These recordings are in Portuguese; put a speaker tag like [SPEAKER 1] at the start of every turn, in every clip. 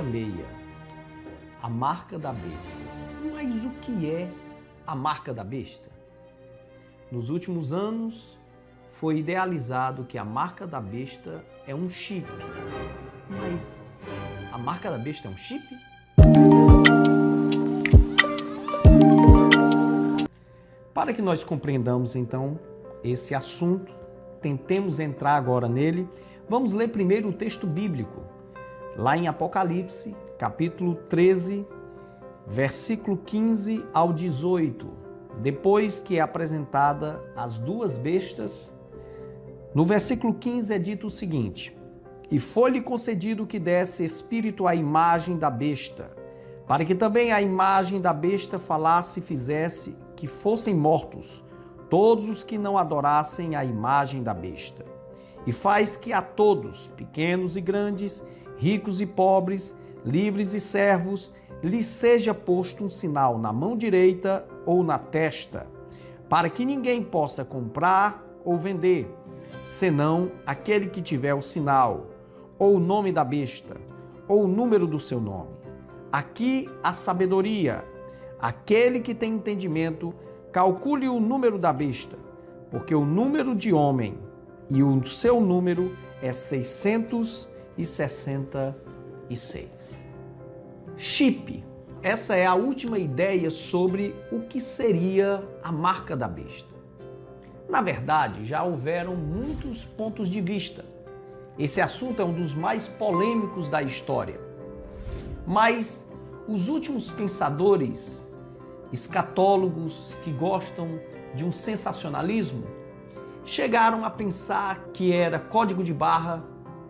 [SPEAKER 1] 666, a marca da besta. Mas o que é a marca da besta? Nos últimos anos, foi idealizado que a marca da besta é um chip. Mas a marca da besta é um chip? Para que nós compreendamos então esse assunto, tentemos entrar agora nele, vamos ler primeiro o texto bíblico, lá em Apocalipse, capítulo 13, versículo 15 ao 18. Depois que é apresentada as duas bestas, no versículo 15 é dito o seguinte: E foi-lhe concedido que desse espírito à imagem da besta, para que também a imagem da besta falasse e fizesse que fossem mortos todos os que não adorassem a imagem da besta. E faz que a todos, pequenos e grandes, ricos e pobres, livres e servos, lhe seja posto um sinal na mão direita ou na testa, para que ninguém possa comprar ou vender, senão aquele que tiver o sinal, ou o nome da besta, ou o número do seu nome. Aqui a sabedoria. Aquele que tem entendimento, calcule o número da besta, porque o número de homem e o seu número é 666. Chip. Essa é a última ideia sobre o que seria a marca da besta. Na verdade, já houveram muitos pontos de vista. Esse assunto é um dos mais polêmicos da história. Mas os últimos pensadores, escatólogos que gostam de um sensacionalismo, chegaram a pensar que era código de barra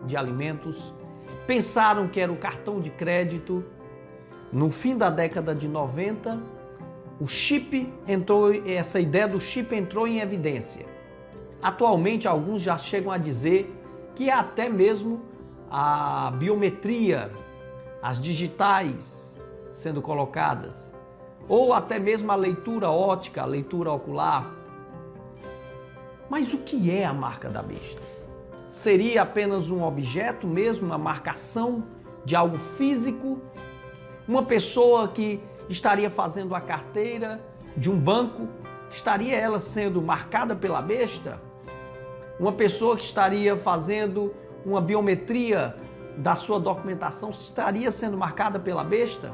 [SPEAKER 1] de alimentos, pensaram que era o cartão de crédito. No fim da década de 90, essa ideia do chip entrou em evidência. Atualmente, alguns já chegam a dizer que até mesmo a biometria, as digitais sendo colocadas, ou até mesmo a leitura óptica, a leitura ocular. Mas o que é a marca da besta? Seria apenas um objeto mesmo, uma marcação de algo físico? Uma pessoa que estaria fazendo a carteira de um banco, estaria ela sendo marcada pela besta? Uma pessoa que estaria fazendo uma biometria da sua documentação, estaria sendo marcada pela besta?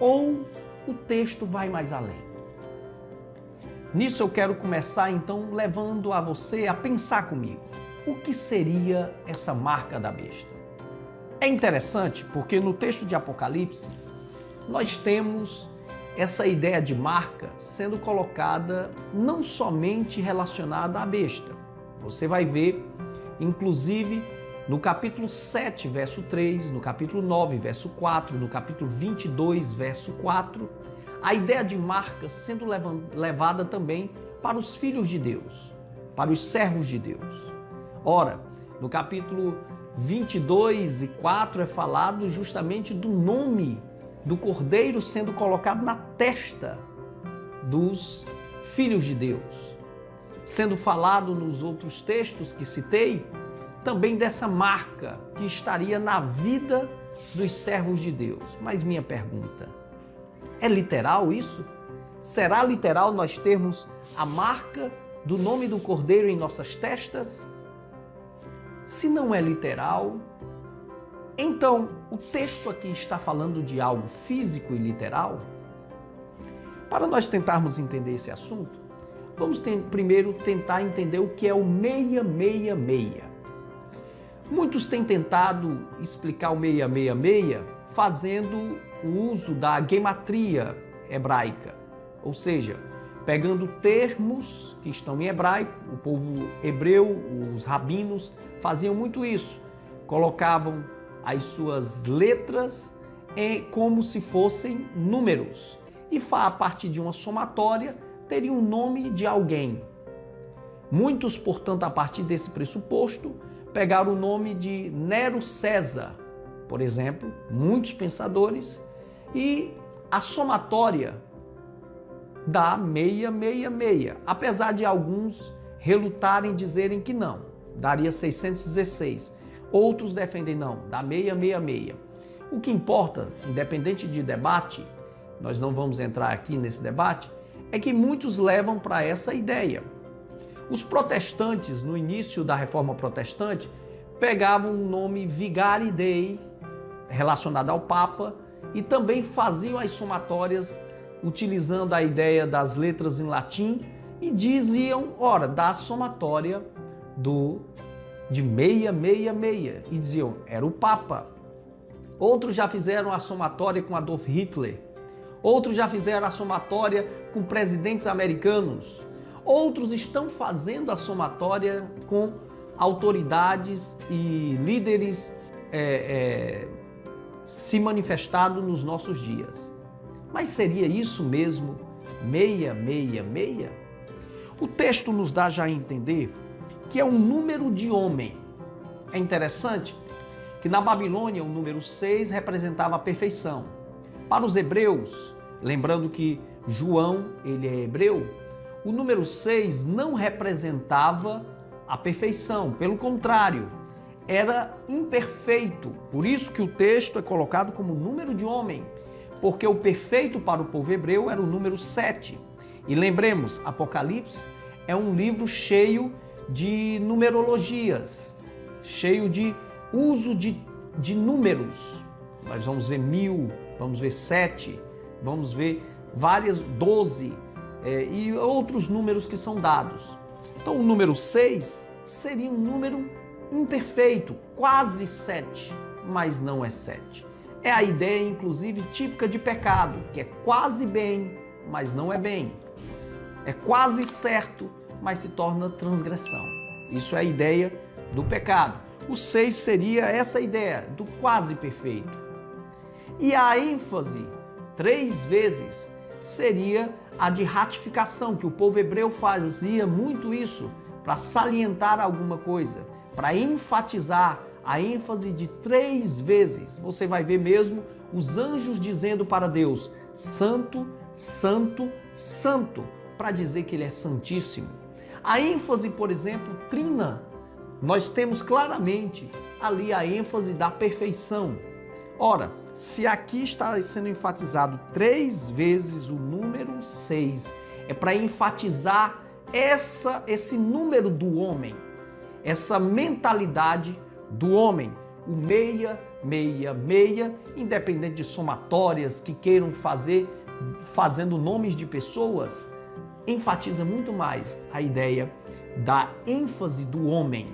[SPEAKER 1] Ou o texto vai mais além? Nisso eu quero começar então levando a você a pensar comigo. O que seria essa marca da besta? É interessante porque no texto de Apocalipse nós temos essa ideia de marca sendo colocada não somente relacionada à besta. Você vai ver, inclusive, no capítulo 7, verso 3, no capítulo 9, verso 4, no capítulo 22, verso 4, a ideia de marca sendo levada também para os filhos de Deus, para os servos de Deus. Ora, no capítulo 22 e 4 é falado justamente do nome do Cordeiro sendo colocado na testa dos filhos de Deus. Sendo falado nos outros textos que citei, também dessa marca que estaria na vida dos servos de Deus. Mas minha pergunta, é literal isso? Será literal nós termos a marca do nome do Cordeiro em nossas testas? Se não é literal, então o texto aqui está falando de algo físico e literal? Para nós tentarmos entender esse assunto, vamos primeiro tentar entender o que é o 666. Muitos têm tentado explicar o 666 fazendo o uso da gematria hebraica, ou seja, pegando termos que estão em hebraico. O povo hebreu, os rabinos, faziam muito isso. Colocavam as suas letras como se fossem números. E a partir de uma somatória, teria o nome de alguém. Muitos, portanto, a partir desse pressuposto, pegaram o nome de Nero César, por exemplo, muitos pensadores, e a somatória dá 666, apesar de alguns relutarem, dizerem que não, daria 616. Outros defendem não, dá 666. O que importa, independente de debate, nós não vamos entrar aqui nesse debate, é que muitos levam para essa ideia. Os protestantes, no início da Reforma Protestante, pegavam o nome Vigari Dei, relacionado ao Papa, e também faziam as somatórias utilizando a ideia das letras em latim e diziam, ora, da somatória de 666, e diziam, era o Papa. Outros já fizeram a somatória com Adolf Hitler. Outros já fizeram a somatória com presidentes americanos. Outros estão fazendo a somatória com autoridades e líderes se manifestado nos nossos dias. Mas seria isso mesmo 666? O texto nos dá já a entender que é um número de homem. É interessante que na Babilônia o número 6 representava a perfeição. Para os hebreus, lembrando que João, ele é hebreu, o número 6 não representava a perfeição, pelo contrário, era imperfeito. Por isso que o texto é colocado como número de homem, porque o perfeito para o povo hebreu era o número 7. E lembremos, Apocalipse é um livro cheio de numerologias, cheio de uso de números. Nós vamos ver 1000, vamos ver 7, vamos ver várias 12 e outros números que são dados. Então o número 6 seria um número imperfeito, quase 7, mas não é 7. É a ideia, inclusive, típica de pecado, que é quase bem, mas não é bem. É quase certo, mas se torna transgressão. Isso é a ideia do pecado. O 6 seria essa ideia do quase perfeito. E a ênfase, 3 vezes, seria a de ratificação, que o povo hebreu fazia muito isso, para salientar alguma coisa, para enfatizar a ênfase de 3 vezes. Você vai ver mesmo os anjos dizendo para Deus, Santo, Santo, Santo, para dizer que Ele é santíssimo. A ênfase, por exemplo, trina, nós temos claramente ali a ênfase da perfeição. Ora, se aqui está sendo enfatizado 3 vezes o número 6, é para enfatizar esse número do homem, essa mentalidade do homem, o 666, independente de somatórias que queiram fazer, fazendo nomes de pessoas, enfatiza muito mais a ideia da ênfase do homem,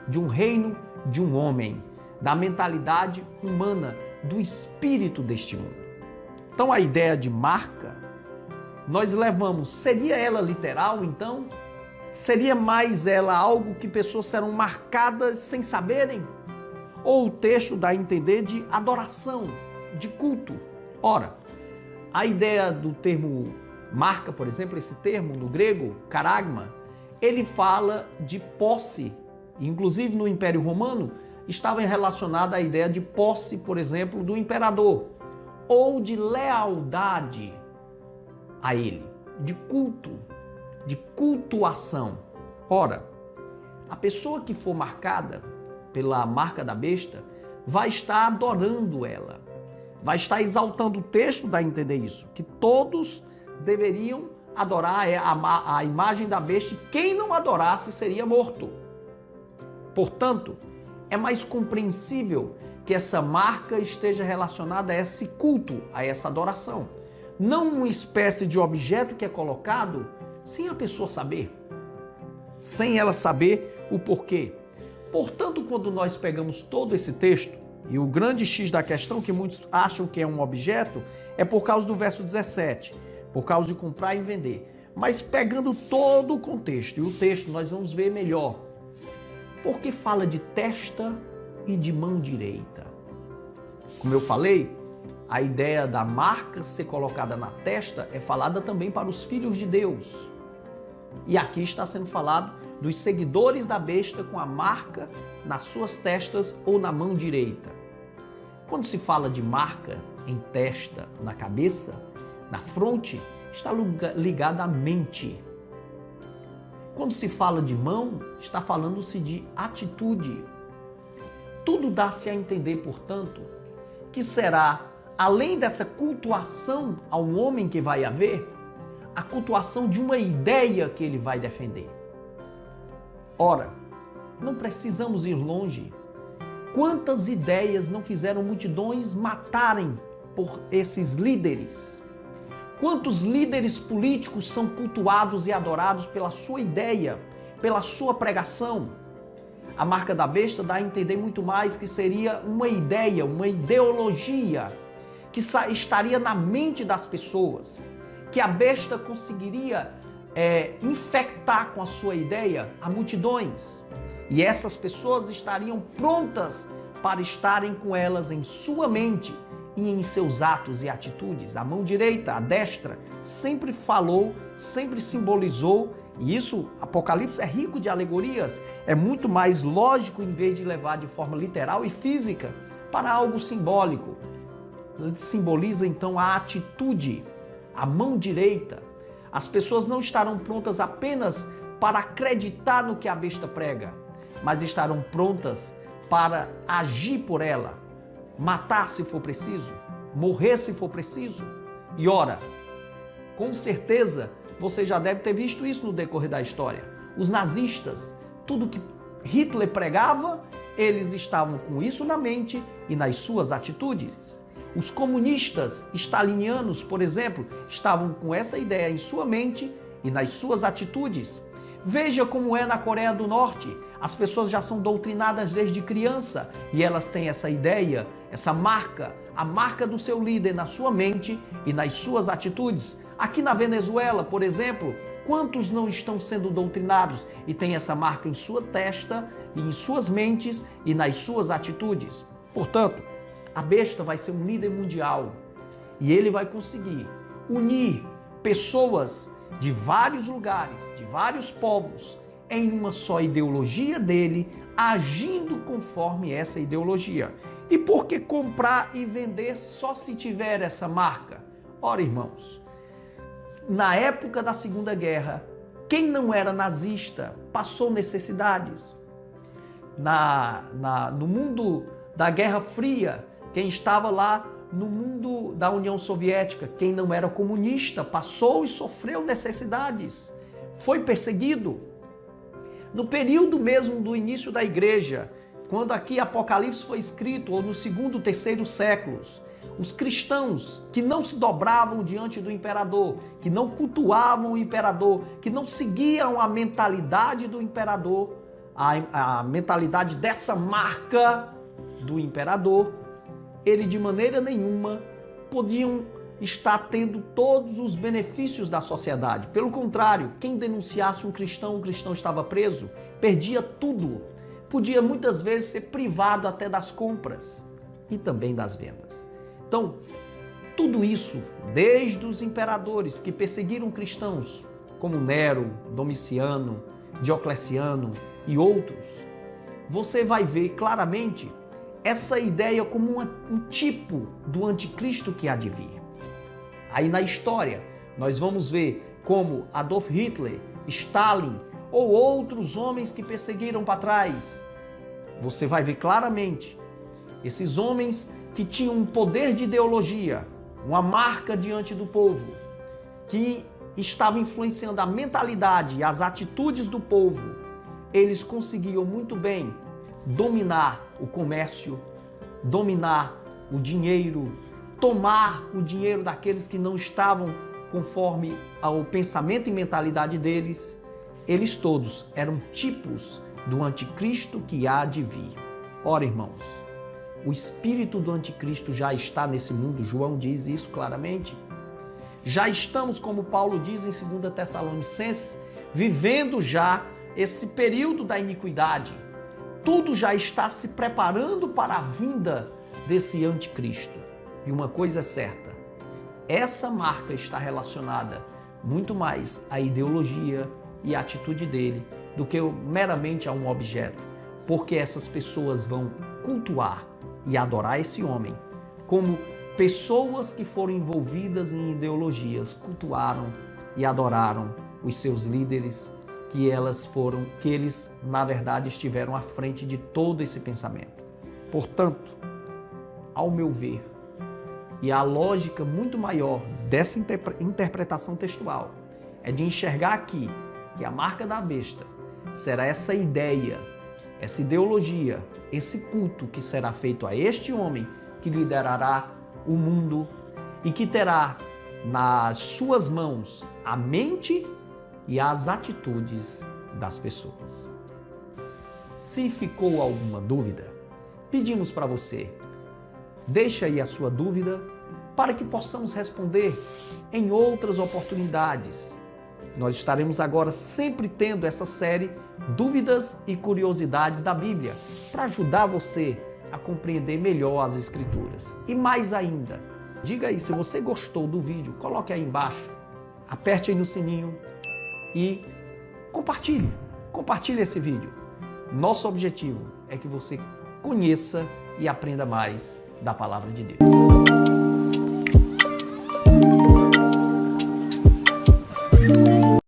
[SPEAKER 1] de um reino de um homem, da mentalidade humana, do espírito deste mundo. Então a ideia de marca, nós levamos, seria ela literal então? Seria mais ela algo que pessoas serão marcadas sem saberem? Ou o texto dá a entender de adoração, de culto? Ora, a ideia do termo marca, por exemplo, esse termo no grego, caragma, ele fala de posse. Inclusive no Império Romano estava relacionada à ideia de posse, por exemplo, do imperador, ou de lealdade a ele, de culto, de cultuação. Ora, a pessoa que for marcada pela marca da besta vai estar adorando ela, vai estar exaltando. O texto dá a entender isso, que todos deveriam adorar a imagem da besta e quem não adorasse seria morto. Portanto, é mais compreensível que essa marca esteja relacionada a esse culto, a essa adoração. Não uma espécie de objeto que é colocado sem a pessoa saber, sem ela saber o porquê. Portanto, quando nós pegamos todo esse texto, e o grande X da questão, que muitos acham que é um objeto, é por causa do verso 17, por causa de comprar e vender. Mas pegando todo o contexto, e o texto nós vamos ver melhor, porque fala de testa e de mão direita. Como eu falei, a ideia da marca ser colocada na testa é falada também para os filhos de Deus. E aqui está sendo falado dos seguidores da besta com a marca nas suas testas ou na mão direita. Quando se fala de marca em testa, na cabeça, na fronte, está ligada à mente. Quando se fala de mão, está falando-se de atitude. Tudo dá-se a entender, portanto, que será, além dessa cultuação ao homem que vai haver, a cultuação de uma ideia que ele vai defender. Ora, não precisamos ir longe. Quantas ideias não fizeram multidões matarem por esses líderes? Quantos líderes políticos são cultuados e adorados pela sua ideia, pela sua pregação? A marca da besta dá a entender muito mais que seria uma ideia, uma ideologia que estaria na mente das pessoas, que a besta conseguiria infectar com a sua ideia a multidões. E essas pessoas estariam prontas para estarem com elas em sua mente e em seus atos e atitudes. A mão direita, a destra, sempre falou, sempre simbolizou, e isso, Apocalipse é rico de alegorias, é muito mais lógico em vez de levar de forma literal e física para algo simbólico. Simboliza então a atitude, a mão direita. As pessoas não estarão prontas apenas para acreditar no que a besta prega, mas estarão prontas para agir por ela, matar se for preciso, morrer se for preciso. E ora, com certeza você já deve ter visto isso no decorrer da história. Os nazistas, tudo que Hitler pregava, eles estavam com isso na mente e nas suas atitudes. Os comunistas stalinianos, por exemplo, estavam com essa ideia em sua mente e nas suas atitudes. Veja como é na Coreia do Norte. As pessoas já são doutrinadas desde criança e elas têm essa ideia, essa marca, a marca do seu líder na sua mente e nas suas atitudes. Aqui na Venezuela, por exemplo, quantos não estão sendo doutrinados e têm essa marca em sua testa, e em suas mentes e nas suas atitudes? Portanto, a besta vai ser um líder mundial e ele vai conseguir unir pessoas de vários lugares, de vários povos, em uma só ideologia dele, agindo conforme essa ideologia. E por que comprar e vender só se tiver essa marca? Ora, irmãos, na época da Segunda Guerra, quem não era nazista passou necessidades. No mundo da Guerra Fria, quem estava lá no mundo da União Soviética, quem não era comunista, passou e sofreu necessidades, foi perseguido. No período mesmo do início da igreja, quando aqui Apocalipse foi escrito, ou no segundo, terceiro séculos, os cristãos que não se dobravam diante do imperador, que não cultuavam o imperador, que não seguiam a mentalidade do imperador, a mentalidade dessa marca do imperador, ele de maneira nenhuma podiam estar tendo todos os benefícios da sociedade. Pelo contrário, quem denunciasse um cristão estava preso, perdia tudo. Podia muitas vezes ser privado até das compras e também das vendas. Então, tudo isso, desde os imperadores que perseguiram cristãos, como Nero, Domiciano, Diocleciano e outros, você vai ver claramente essa ideia como um tipo do anticristo que há de vir. Aí na história, nós vamos ver como Adolf Hitler, Stalin ou outros homens que perseguiram para trás. Você vai ver claramente esses homens que tinham um poder de ideologia, uma marca diante do povo, que estavam influenciando a mentalidade e as atitudes do povo. Eles conseguiam muito bem dominar o comércio, dominar o dinheiro, tomar o dinheiro daqueles que não estavam conforme ao pensamento e mentalidade deles. Eles todos eram tipos do anticristo que há de vir. Ora, irmãos, o espírito do anticristo já está nesse mundo, João diz isso claramente. Já estamos, como Paulo diz em 2 Tessalonicenses, vivendo já esse período da iniquidade. Tudo já está se preparando para a vinda desse anticristo. E uma coisa é certa, essa marca está relacionada muito mais à ideologia e à atitude dele do que meramente a um objeto, porque essas pessoas vão cultuar e adorar esse homem como pessoas que foram envolvidas em ideologias, cultuaram e adoraram os seus líderes, que eles, na verdade, estiveram à frente de todo esse pensamento. Portanto, ao meu ver, e a lógica muito maior dessa interpretação textual é de enxergar aqui que a marca da besta será essa ideia, essa ideologia, esse culto que será feito a este homem que liderará o mundo e que terá nas suas mãos a mente e as atitudes das pessoas. Se ficou alguma dúvida, pedimos para você, deixe aí a sua dúvida para que possamos responder em outras oportunidades. Nós estaremos agora sempre tendo essa série Dúvidas e Curiosidades da Bíblia para ajudar você a compreender melhor as Escrituras. E mais ainda, diga aí se você gostou do vídeo, coloque aí embaixo, aperte aí no sininho e compartilhe esse vídeo. Nosso objetivo é que você conheça e aprenda mais da Palavra de Deus.